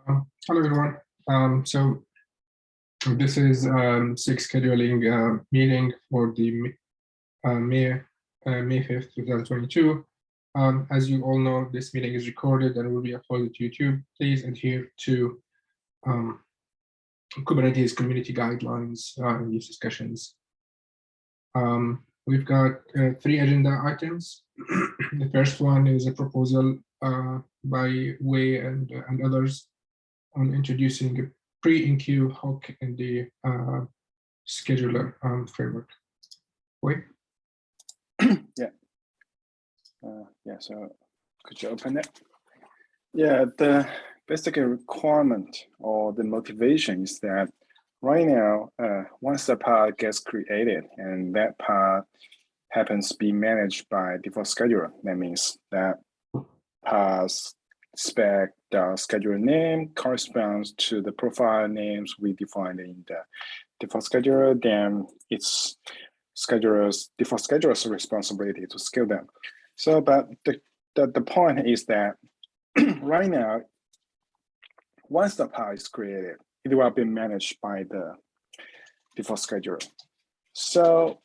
Hello, everyone. So this is SIG scheduling meeting for the May 5th, 2022. As you all know, this meeting is recorded and will be uploaded to YouTube. Please adhere to Kubernetes community guidelines in these discussions. We've got 3 agenda items. The first one is a proposal by Wei and others on introducing a pre-enqueue hook in the scheduler framework. Wei? Yeah. So could you open it? Yeah, the basic requirement or the motivation is that right now, once the pod gets created and that pod happens to be managed by default scheduler, that means that pod's spec scheduler name corresponds to the profile names we defined in the default scheduler, then it's default scheduler's responsibility to scale them. So, but the point is that right now, once the pod is created, it will be managed by the default scheduler. So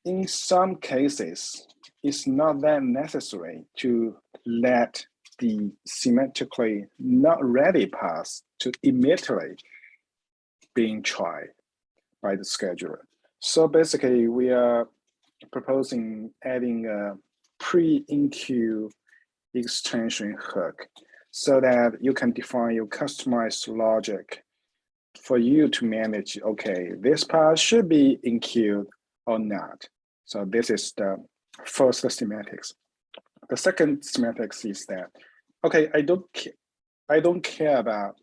in some cases, it's not that necessary to let the symmetrically not ready paths to immediately being tried by the scheduler. So basically, we are proposing adding a pre-enqueue extension hook so that you can define your customized logic for you to manage, okay, this path should be enqueued or not. So this is the first semantics. The second semantics is that, okay, I don't care about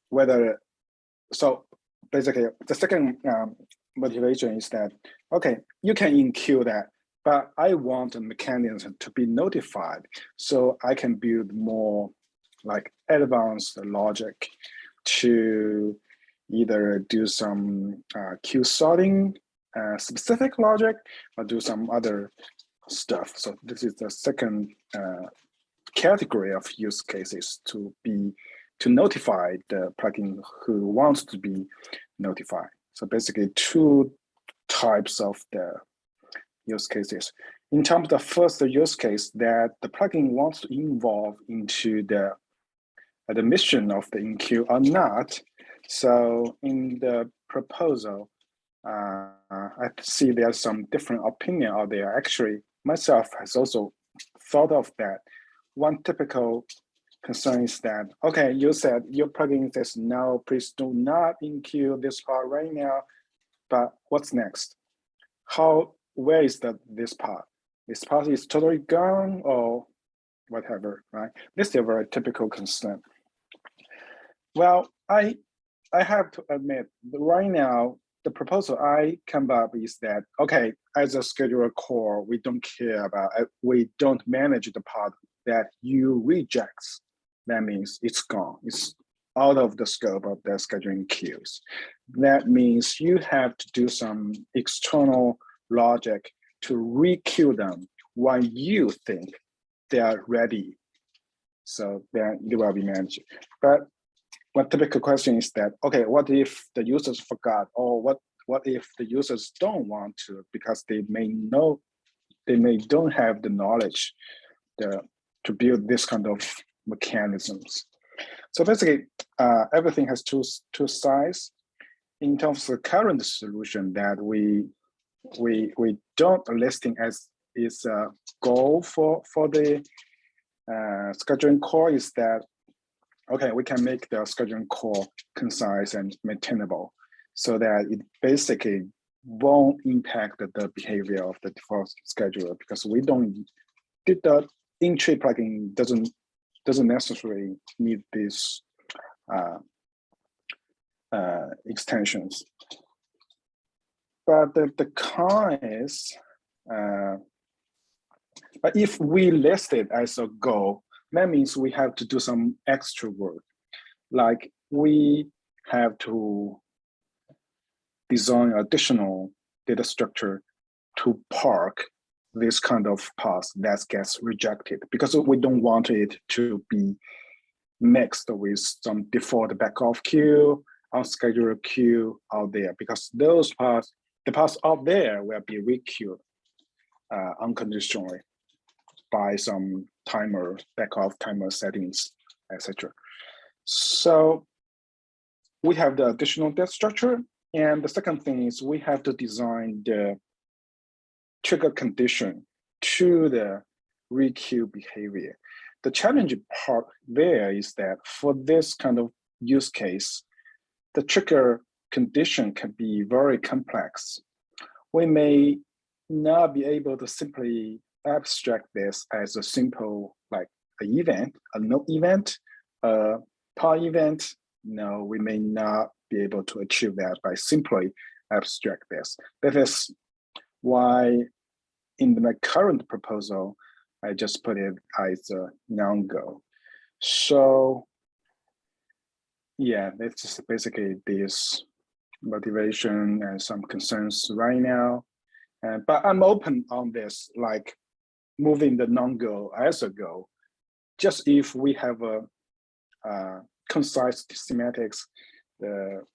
whether, so basically the second motivation is that, okay, you can enqueue that, but I want a mechanism to be notified so I can build more like advanced logic to either do some queue sorting, specific logic, or do some other stuff. So this is the second category of use cases to notify the plugin who wants to be notified. So basically 2 types of the use cases. In terms of the first use case that the plugin wants to involve into the mission of the enqueue or not. So in the proposal, I see there's some different opinion out there. Actually, myself has also thought of that. One typical concern is that, okay, you said your plugin says, no, please do not enqueue this part right now, but what's next? Where is this part? This part is totally gone or whatever, right? This is a very typical concern. Well, I have to admit, right now, the proposal I come up is that, okay, as a scheduler core, we don't care about, we don't manage the part that you rejects. That means it's gone. It's out of the scope of the scheduling queues. That means you have to do some external logic to re-queue them when you think they are ready. So then it will be managed. But one typical question is that, okay, what if the users forgot, or what if the users don't want to because they may don't have the knowledge to build this kind of mechanisms. So basically, everything has two sides. In terms of the current solution that we don't listing as is a goal for the scheduling core is that, okay, we can make the scheduling core concise and maintainable so that it basically won't impact the behavior of the default scheduler, because the in-tree plugin doesn't necessarily need these extensions. But the con is, but if we list it as a goal, that means we have to do some extra work. Like we have to design additional data structure to park this kind of path that gets rejected, because we don't want it to be mixed with some default backoff queue, unscheduled queue out there, because those paths, the paths out there will be requeued unconditionally by some timer, backoff timer settings, etc. So we have the additional data structure. And the second thing is we have to design the trigger condition to the requeue behavior. The challenging part there is that for this kind of use case, the trigger condition can be very complex. We may not be able to simply abstract this as a simple, like an event, a no event, a par event. No, we may not be able to achieve that by simply abstract this. That is why in my current proposal, I just put it as a non-go. So yeah, that's just basically this motivation and some concerns right now. But I'm open on this, like moving the non-go as a go, just if we have a concise semantics to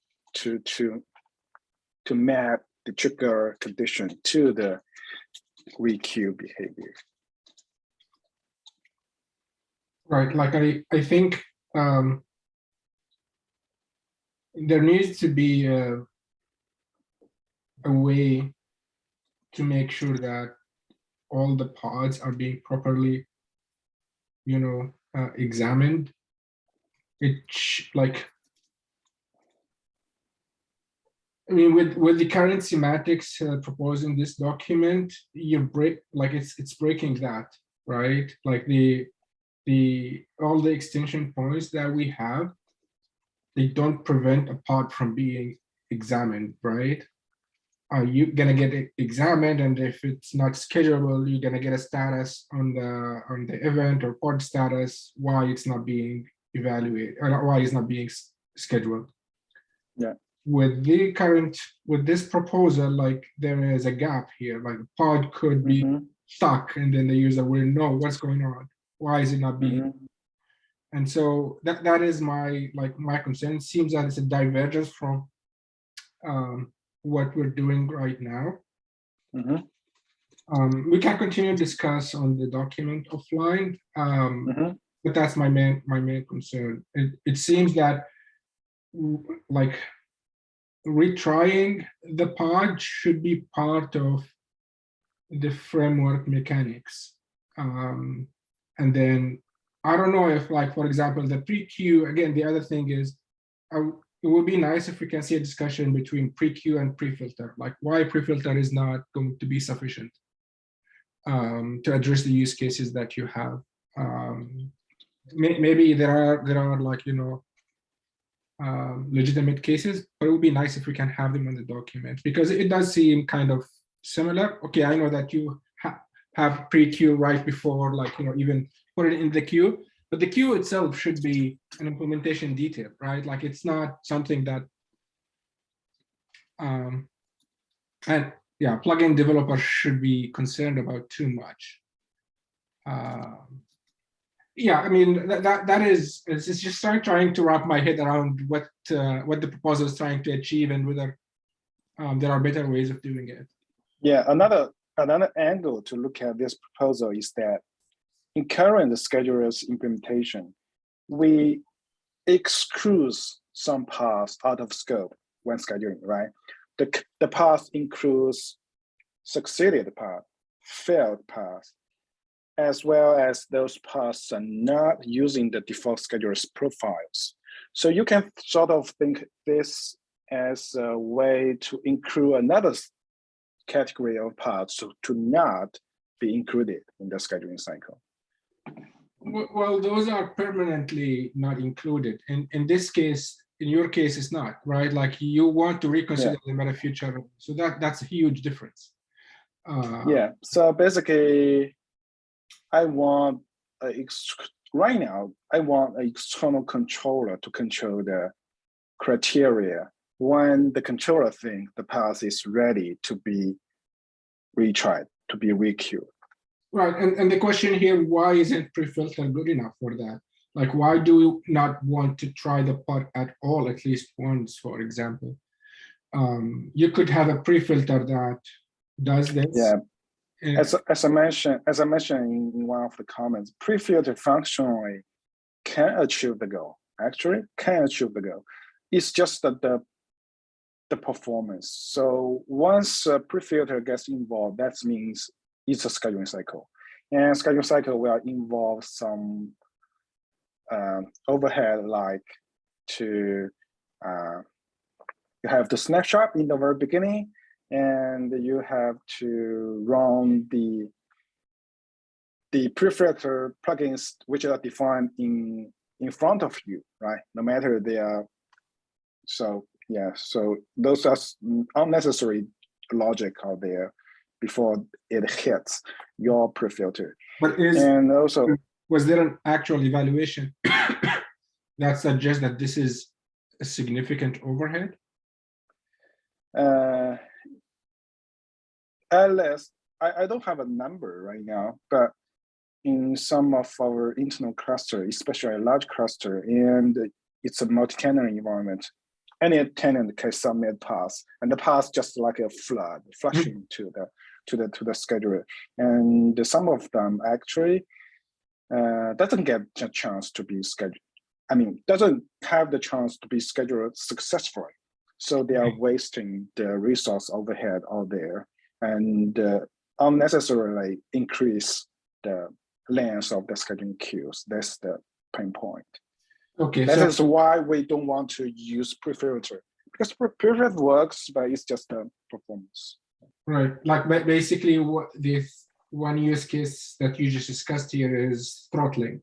map the trigger condition to the requeue behavior. Right, like I think there needs to be a way to make sure that all the pods are being properly, examined. Like, I mean, with the current semantics proposed in this document, it's breaking that, right? Like all the extension points that we have, they don't prevent a pod from being examined, right? You're gonna get it examined, and if it's not schedulable, you're gonna get a status on the event or pod status why it's not being evaluated or why it's not being scheduled. Yeah. With this proposal, like there is a gap here. Like a pod could be stuck, and then the user will know what's going on. Why is it not being? And so that is my concern. It seems that it's a divergence from what we're doing right now. We can continue to discuss on the document offline, but that's my main concern. It seems that like retrying the pod should be part of the framework mechanics, and then I don't know if, like, for example, the pre-queue, again, the other thing is, it would be nice if we can see a discussion between pre-queue and pre-filter, like why pre-filter is not going to be sufficient to address the use cases that you have. Maybe there are like, legitimate cases, but it would be nice if we can have them in the document, because it does seem kind of similar. Okay, I know that you have pre-queue right before, like, even put it in the queue, but the queue itself should be an implementation detail, right? Like it's not something that, and yeah, plugin developers should be concerned about too much. Yeah, I mean, that is, it's just trying to wrap my head around what the proposal is trying to achieve, and whether there are better ways of doing it. Yeah, another angle to look at this proposal is that in current schedulers implementation, we exclude some paths out of scope when scheduling, right? The path includes succeeded path, failed path, as well as those paths are not using the default schedulers profiles. So you can sort of think this as a way to include another category of paths to not be included in the scheduling cycle. Well, those are permanently not included. In this case, in your case, it's not, right? Like you want to reconsider them at a future. So that's a huge difference. Yeah, so basically, I want, right now, I want an external controller to control the criteria when the controller thinks the path is ready to be retried, to be requeued. Right, and the question here, why isn't pre-filter good enough for that? Like, why do we not want to try the pod at all, at least once, for example? You could have a pre-filter that does this. Yeah. As I mentioned in one of the comments, pre-filter functionally can achieve the goal. Actually, can achieve the goal. It's just that the performance. So once a pre-filter gets involved, that means it's a scheduling cycle, and scheduling cycle will involve some overhead, like to you have the snapshot in the very beginning, and you have to run the pre-filter plugins which are defined in front of you, right? No matter they are. So yeah, so those are unnecessary logic out there before it hits your pre-filter. But and also, was there an actual evaluation that suggests that this is a significant overhead? At least, I don't have a number right now, but in some of our internal cluster, especially a large cluster, and it's a multi-tenant environment, any tenant can submit pass, and the pass just like a flood flushing to the scheduler, and some of them actually doesn't get a chance to be scheduled. I mean, doesn't have the chance to be scheduled successfully, so they are wasting the resource overhead out there and unnecessarily increase the length of the scheduling queues. That's the pain point. Okay, that is why we don't want to use pre-filter, because pre-filter works, but it's just a performance. Right, like basically what this one use case that you just discussed here is throttling.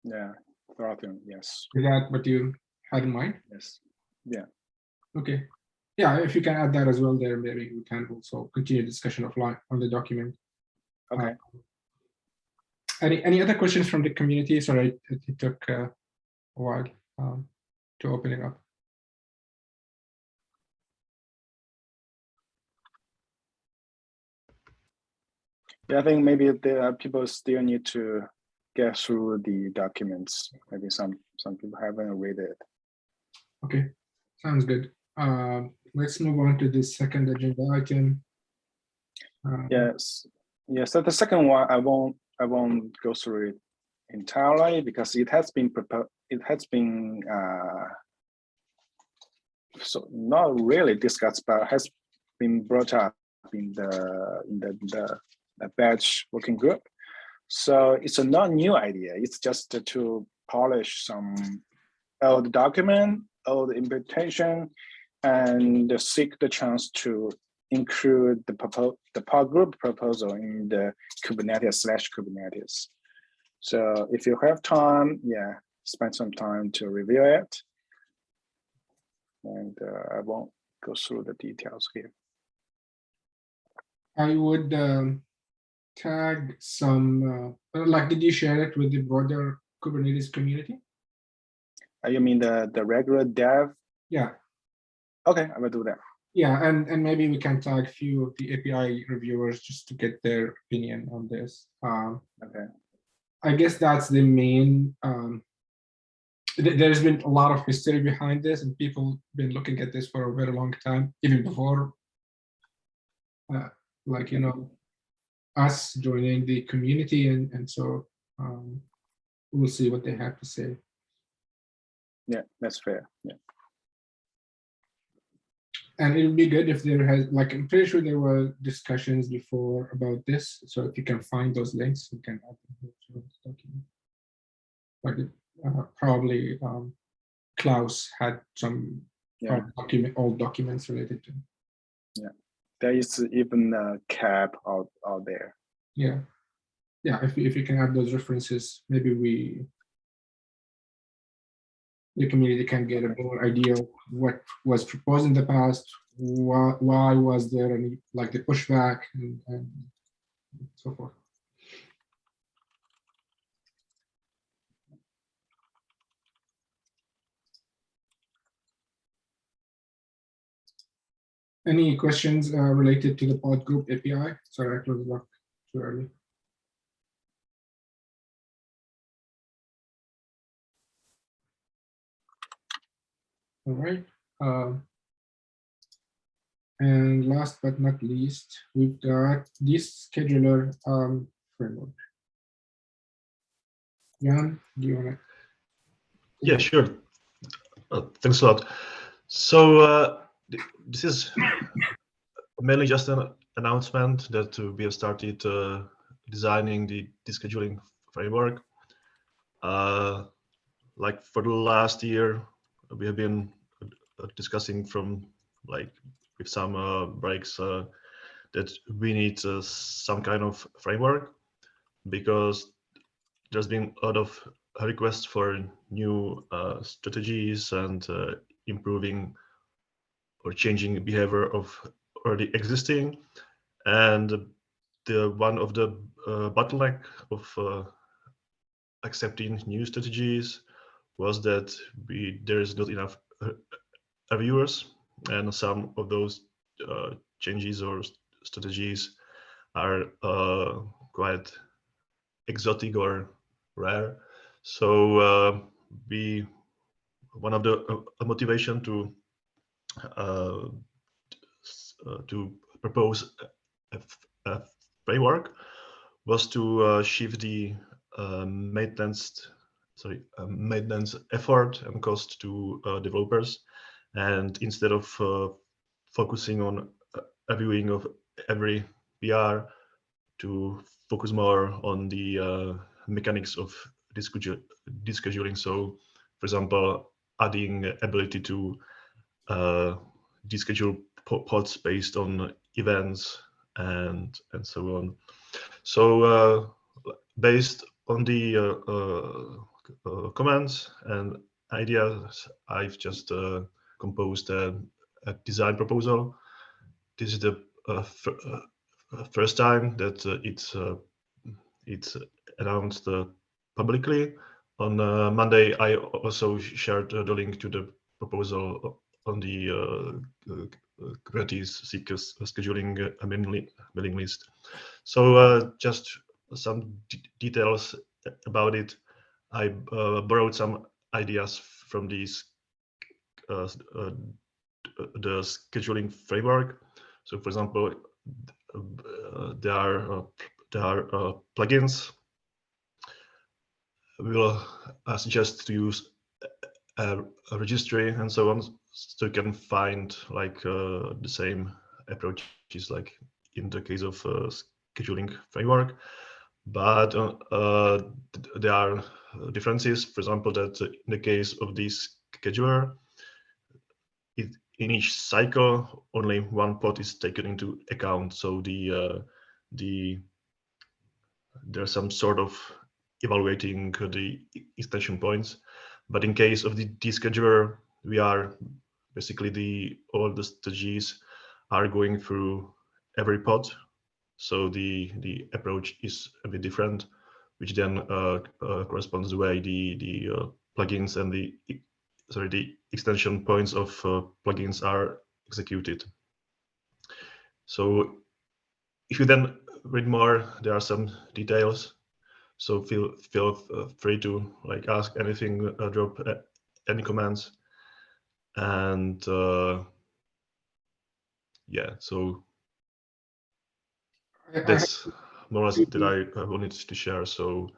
Yeah, throttling, yes. Is that what you had in mind? Yes, yeah. Okay, yeah, if you can add that as well there, maybe we can also continue discussion offline on the document. Okay. Any other questions from the community? Sorry, it took a while to open it up. Yeah, I think maybe the people still need to get through the documents. Maybe some people haven't read it. Okay, sounds good. Let's move on to the second agenda item. Yes. So the second one, I won't go through it entirely because it has been proposed. It has been so not really discussed, but has been brought up in the batch working group. So it's a not new idea. It's just to polish some old document, old invitation, and seek the chance to include the pod group proposal in the Kubernetes/Kubernetes. So if you have time, yeah, spend some time to review it. And I won't go through the details here. I would tag some, like, did you share it with the broader Kubernetes community? You mean the regular dev? Yeah. Okay, I will do that. Yeah, and maybe we can tag a few of the API reviewers just to get their opinion on this. Okay. I guess that's the main. There's been a lot of history behind this, and people been looking at this for a very long time, even before, like, you know, us joining the community, and so we'll see what they have to say. Yeah, that's fair. Yeah. And it would be good if there has, like, I'm pretty sure there were discussions before about this. So if you can find those links, you can add them to this document. Like probably Klaus had some old documents related to. Yeah, there is even a cap out there. Yeah, yeah. If you can have those references, maybe the community can get a better idea of what was proposed in the past, why was there any, like, the pushback, and so forth. Any questions related to the pod group API? Sorry, I closed it up too early. All right. And last but not least, we've got this scheduler framework. Jan, do you want to? Yeah, sure. Thanks a lot. So this is mainly just an announcement that we have started designing the scheduling framework. Like for the last year, we have been discussing from like with some breaks that we need some kind of framework because there's been a lot of requests for new strategies and improving or changing behavior of already existing. And the one of the bottleneck of accepting new strategies was that there is not enough reviewers, and some of those changes or strategies are quite exotic or rare. So one of the motivation to propose a framework was to shift the maintenance effort and cost to developers, and instead of focusing on a viewing of every PR, to focus more on the mechanics of descheduling. So, for example, adding ability to deschedule pods based on events and so on. So based on the comments and ideas, I've just composed a design proposal. This is the first time that it's announced publicly. On Monday, I also shared the link to the proposal on the Kubernetes SIG scheduling mailing list. So just some details about it. I borrowed some ideas from these the scheduling framework. So, for example, there are plugins. We will suggest to use a registry and so on, so you can find like the same approaches like in the case of scheduling framework. But there are differences. For example, that in the case of this scheduler, in each cycle, only one pod is taken into account. So there's some sort of evaluating the extension points. But in case of the descheduler, we are basically all the strategies are going through every pod. So the approach is a bit different, which then corresponds the way the plugins and the extension points of plugins are executed. So if you then read more, there are some details. So feel free to like ask anything, drop any comments, and yeah. So that's more or less that I wanted to share. So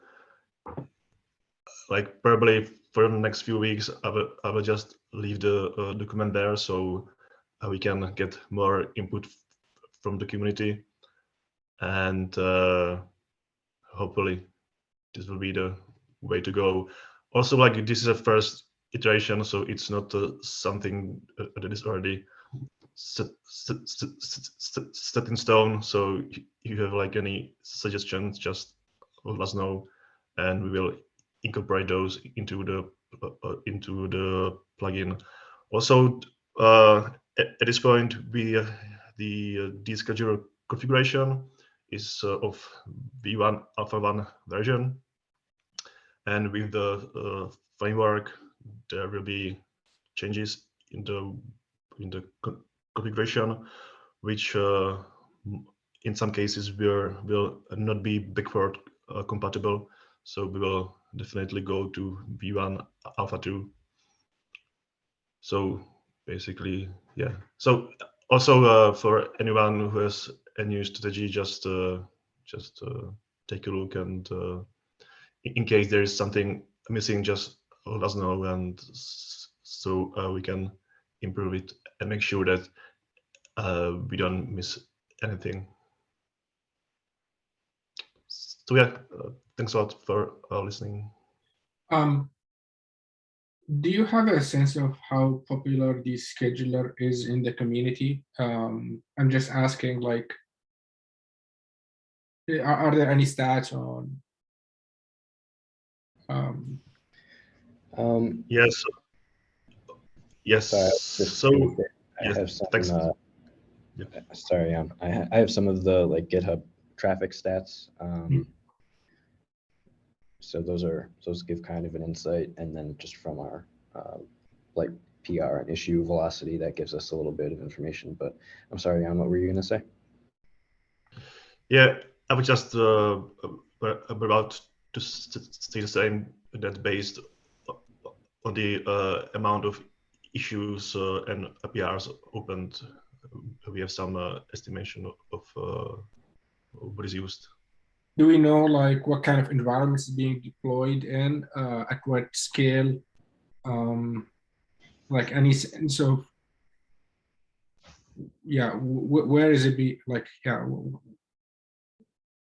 like probably for the next few weeks, I will just leave the document there, so we can get more input from the community, and hopefully this will be the way to go. Also, like this is a first iteration, so it's not something that is already set in stone. So if you have like any suggestions, just let us know, and we will incorporate those into the plugin. Also, at this point, the descheduler configuration is of V1 Alpha 1 version, and with the framework, there will be changes in the configuration, which in some cases will not be backward compatible. So we will definitely go to V1 Alpha 2. So basically, yeah. So also for anyone who has a new strategy, just take a look, and in case there is something missing, just let us know, and so we can improve it and make sure that we don't miss anything. So yeah, thanks a lot for listening. Do you have a sense of how popular the scheduler is in the community? I'm just asking, like, are there any stats on? Yes. Yes. So I yes, have some. thanks. Sorry, I have some of the like GitHub traffic stats. So those give kind of an insight, and then just from our like PR and issue velocity, that gives us a little bit of information. But I'm sorry, Jan, what were you going to say? Yeah, I was just about to say the same, that based on the amount of issues and APRs opened, we have some estimation of what is used. Do we know like what kind of environments is being deployed in, at what scale? Like any sense of, yeah, where is it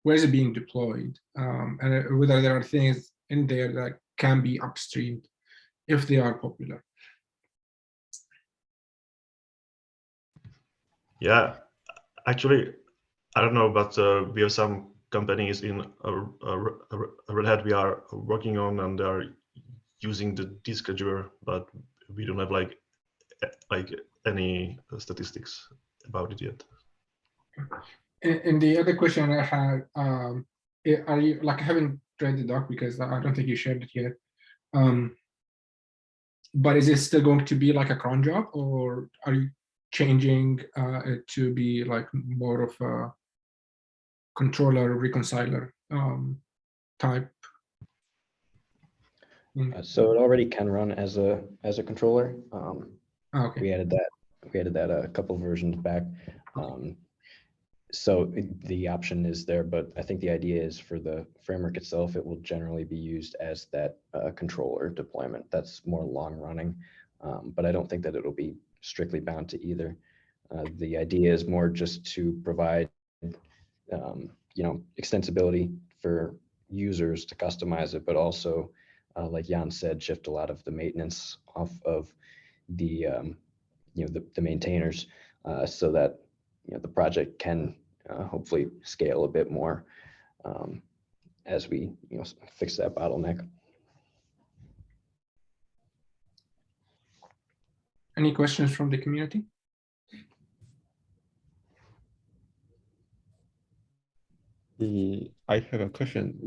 where is it being deployed? And whether there are things in there that can be upstreamed if they are popular. Yeah, actually, I don't know, but we have some companies in Red Hat we are working on, and they are using the scheduler, but we don't have like any statistics about it yet. And the other question I had, are you, like, I haven't read the doc because I don't think you shared it yet. But is it still going to be like a cron job, or are you changing it to be like more of a controller reconciler type? So it already can run as a controller. Okay. We added that a couple versions back. So the option is there, but I think the idea is for the framework itself, it will generally be used as that controller deployment. That's more long running, but I don't think that it'll be strictly bound to either. The idea is more just to provide, extensibility for users to customize it, but also, like Jan said, shift a lot of the maintenance off of the, the maintainers, so that the project can hopefully scale a bit more as we fix that bottleneck. Any questions from the community? I have a question.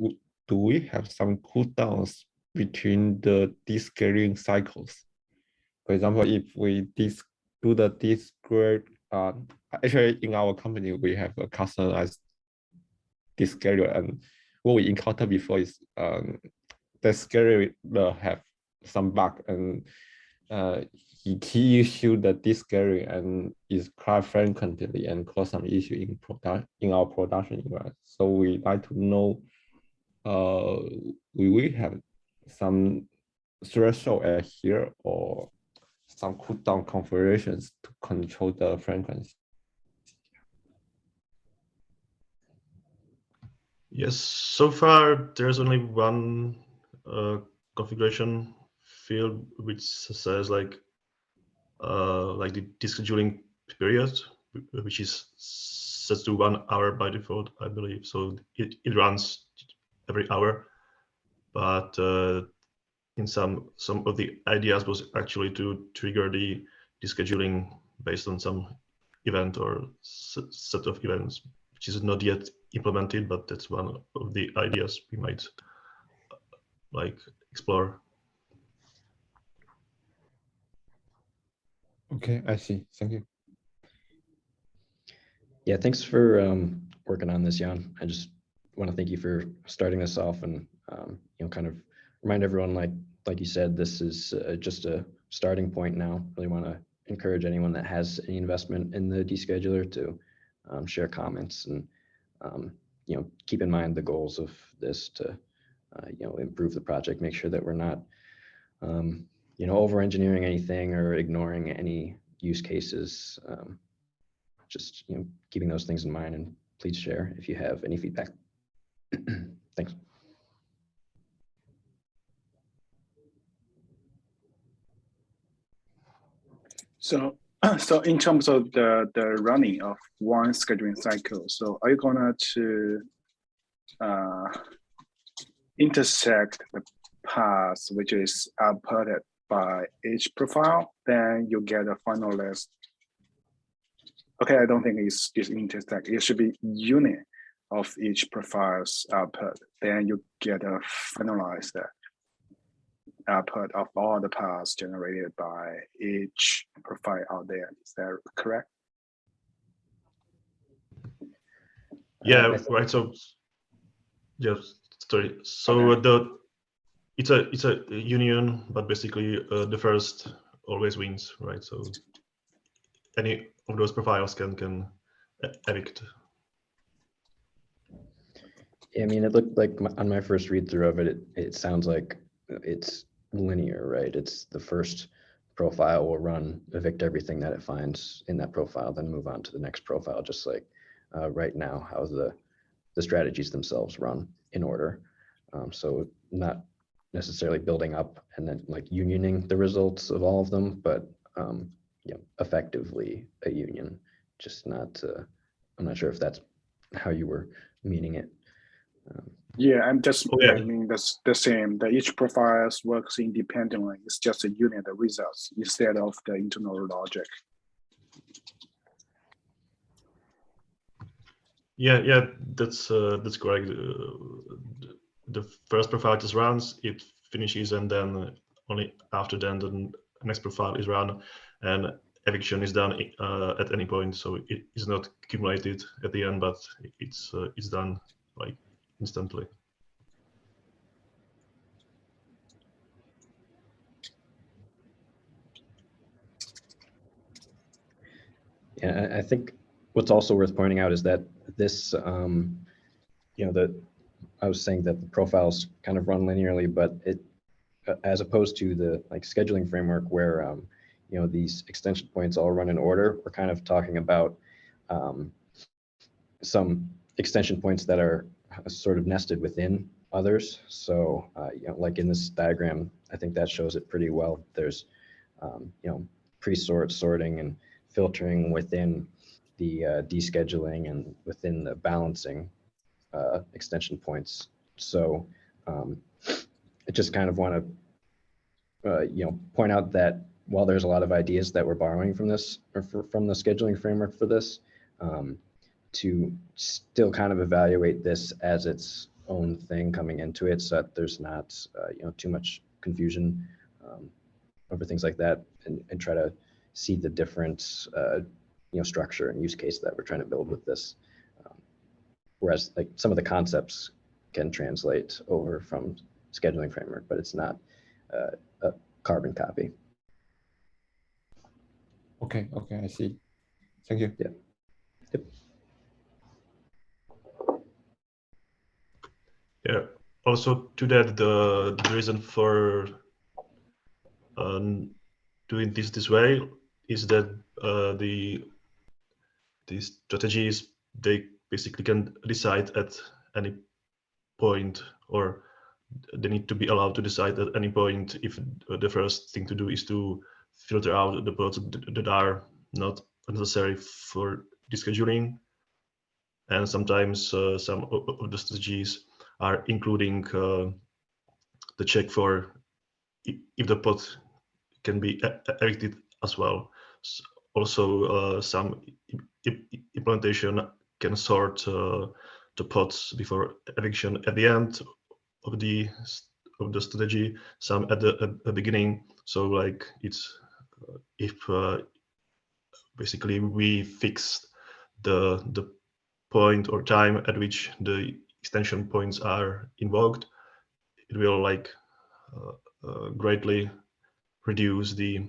Do we have some cooldowns between the descaling cycles? For example, if we do the descale, actually in our company, we have a customized descaler, and what we encountered before is the scaler have some bug, and he issued the descaling and is quite frequently and cause some issue in our production environment. So we like to know, we will have some threshold here or some cooldown configurations to control the frequency. Yes, so far there's only one configuration field which says like the descheduling period, which is set to 1 hour by default, I believe. So it runs every hour, but in some of the ideas was actually to trigger the descheduling based on some event or set of events, which is not yet implemented, but that's one of the ideas we might like explore. Okay, I see. Thank you. Yeah, thanks for working on this, Jan. I just want to thank you for starting this off, and kind of remind everyone, like you said, this is just a starting point now. Really want to encourage anyone that has any investment in the descheduler to share comments and keep in mind the goals of this to improve the project, make sure that we're not over engineering anything or ignoring any use cases. Just keeping those things in mind, and please share if you have any feedback. Thanks. So in terms of the running of one scheduling cycle, so are you gonna to intersect the path which is outputted by each profile, then you get a final list? Okay, I don't think it's intersect. It should be unit of each profile's output. Then you get a finalized output of all the paths generated by each profile out there. Is that correct? Yeah, right. So, yeah, sorry. So okay. It's a union, but basically the first always wins, right? So any of those profiles can evict. Yeah, I mean, it looked like on my first read through of it, it sounds like it's linear, right? It's the first profile will evict everything that it finds in that profile, then move on to the next profile, just like right now, how the strategies themselves run in order. So not necessarily building up and then like unioning the results of all of them, but effectively a union, just not, I'm not sure if that's how you were meaning it. Yeah, I'm just meaning that's the same, that each profile works independently. It's just a unit of results instead of the internal logic. Yeah, that's correct. The first profile just runs, it finishes, and then only after then the next profile is run, and eviction is done at any point. So it is not accumulated at the end, but it's done like instantly. Yeah, I think what's also worth pointing out is that this, I was saying that the profiles kind of run linearly, but it, as opposed to the like scheduling framework where, these extension points all run in order, we're kind of talking about some extension points that are sort of nested within others. So, like in this diagram, I think that shows it pretty well. There's, pre-sort, sorting, and filtering within the descheduling and within the balancing extension points. So I just kind of want to, point out that while there's a lot of ideas that we're borrowing from this or from the scheduling framework for this, to still kind of evaluate this as its own thing coming into it, so that there's not, too much confusion over things like that, and try to see the different, structure and use case that we're trying to build with this. Whereas like some of the concepts can translate over from scheduling framework, but it's not a carbon copy. Okay, I see. Thank you. Yeah. Yep. Yeah. Also, to that, the reason for doing this way is that the strategies, they basically can decide at any point, or they need to be allowed to decide at any point if the first thing to do is to filter out the pods that are not necessary for descheduling. And sometimes some of the strategies are including the check for if the pod can be evicted as well. Also, some implementation can sort the pods before eviction at the end of the strategy, some at the beginning. So like it's if basically we fix the point or time at which the extension points are invoked, it will like greatly reduce the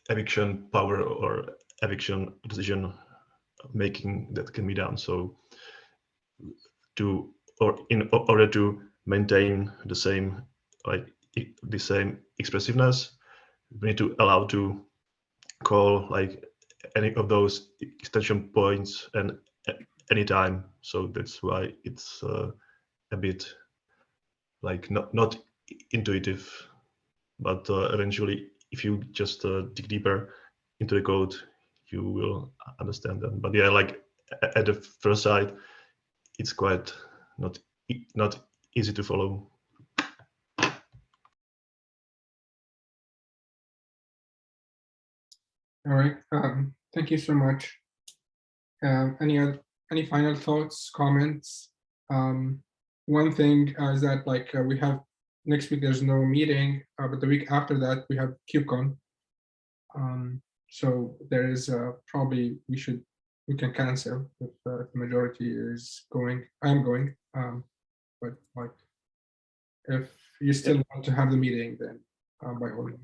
eviction power or eviction decision making that can be done. So in order to maintain the same expressiveness, we need to allow to call like any of those extension points and anytime. So that's why it's a bit like not intuitive, but eventually if you just dig deeper into the code, you will understand them. But yeah, like at the first sight, it's quite not easy to follow. All right. Thank you so much. Any final thoughts, comments? One thing is that like we have next week there's no meeting, but the week after that we have KubeCon. So there is probably we can cancel if the majority is going. I'm going, but like if you still want to have the meeting, then by all means.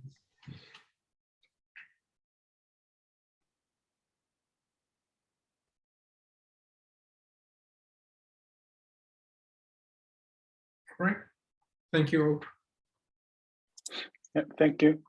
All right. Thank you all. Yeah, thank you.